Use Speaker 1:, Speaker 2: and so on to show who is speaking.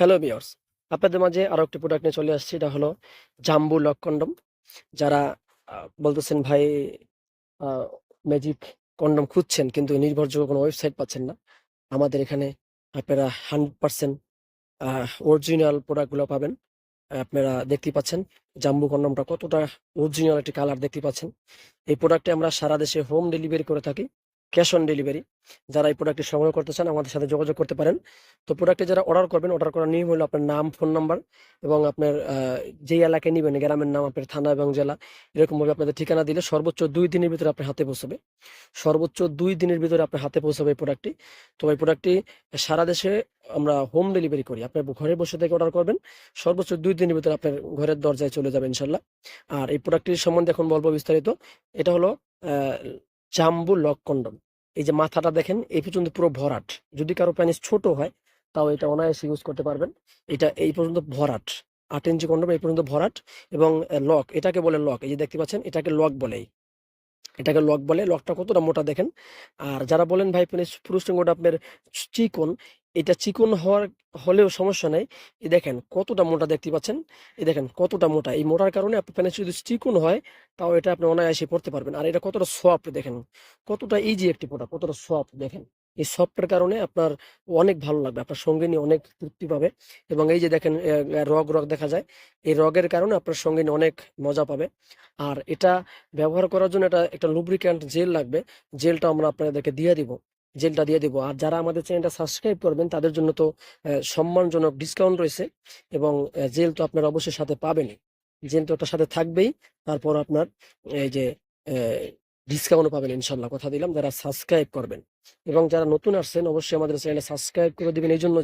Speaker 1: Hello viewers, আপনাদের মাঝে আরো একটি প্রোডাক্ট নিয়ে চলে আসছি। এটা হলো জাম্বু লক কন্ডম। যারা বলতেছেন ভাই ম্যাজিক কন্ডম খুঁজছেন কিন্তু নির্ভরযোগ্য কোনো ওয়েবসাইট পাচ্ছেন না, আমাদের এখানে আপনারা 100% অরিজিনাল প্রোডাক্টগুলো পাবেন। আপনারা দেখতেই পাচ্ছেন জাম্বু কন্ডমটা কতটা অরিজিনাল একটি কালার দেখতে পাচ্ছেন। এই প্রোডাক্টে আমরা সারা দেশে হোম ডেলিভারি করে থাকি, ক্যাশ অন ডেলিভারি। যারা এই প্রোডাক্টটি সংগ্রহ করতে চান আমাদের সাথে যোগাযোগ করতে পারেন। তো প্রোডাক্টে যারা অর্ডার করবেন, অর্ডার করার নিয়ম হলো আপনার নাম, ফোন নাম্বার এবং আপনার যেই এলাকায় নিবেন গ্রামের নাম, আপনার থানা এবং জেলা, এরকমভাবে আপনাদের ঠিকানা দিলে সর্বোচ্চ 2 দিনের ভিতরে আপনার হাতে পৌঁছাবে। সর্বোচ্চ 2 দিনের ভিতরে আপনার হাতে পৌঁছাবে এই প্রোডাক্টটি। তো এই প্রোডাক্টটি সারা দেশে আমরা হোম ডেলিভারি করি। আপনার ঘরে বসে থেকে অর্ডার করবেন, সর্বোচ্চ 2 দিনের ভিতরে আপনার ঘরের দরজায় চলে যাবে ইনশাল্লাহ। আর এই প্রোডাক্টটির সম্বন্ধে এখন বলবো বিস্তারিত। এটা হলো আহ, জাম্বু লক কন্ডম। এই যে মাথাটা দেখেন এই পর্যন্ত পুরো ভরাট। যদি কারো প্যানিস ছোট হয় তাও এটা অনায়াসে ইউজ করতে পারবেন। এটা এই পর্যন্ত ভরাট, 8 ইঞ্চি কন্ডম এই পর্যন্ত ভরাট। এবং লক, এটাকে বলে লক। এই যে দেখতে পাচ্ছেন এটাকে লক বলে। এটাকে লক বলে। লকটা কতটা মোটা দেখেন। আর যারা বলেন ভাই পেনিস পুরুষ লিঙ্গটা আপনার চিকন, এটা চিকন হলেও সমস্যা নেই। এই দেখেন কতটা মোটা দেখতে পাচ্ছেন। এই দেখেন কতটা মোটা। এই মোটার কারণে আপনার পেনিস যদি চিকন হয় তাও এটা আপনি অনায়াসে পড়তে পারবেন। আর এটা কতটা সফট দেখেন, কতটা ইজি একটি প্রোডাক্ট, কতটা সফট দেখেন। এই সফটের কারণে আপনার অনেক ভালো লাগবে, আপনার সঙ্গিনী অনেক তৃপ্তি পাবে। এবং এই যে দেখেন রগ রগ দেখা যায়, এই রগের কারণে আপনার সঙ্গিনী অনেক মজা পাবে। আর এটা ব্যবহার করার জন্য এটা একটা লুব্রিক্যান্ট জেল লাগবে। জেলটা আমরা আপনাদেরকে দিয়ে দিব, জেলটা দিয়ে দিব। আর যারা আমাদের চ্যানেলটা সাবস্ক্রাইব করবেন তাদের জন্য তো সম্মানজনক ডিসকাউন্ট রয়েছে। এবং জেল তো আপনারা অবশ্যই সাথে পাবেনই, জেল তো ওটার সাথে থাকবেই। তারপর আপনার এই যে ডিসকাউন্টও পাবেন ইনশাল্লাহ, কথা দিলাম, যারা সাবস্ক্রাইব করবেন। এবং যারা নতুন আসছেন অবশ্যই আমাদের চ্যানেলে সাবস্ক্রাইব করে দিবেন, এই জন্য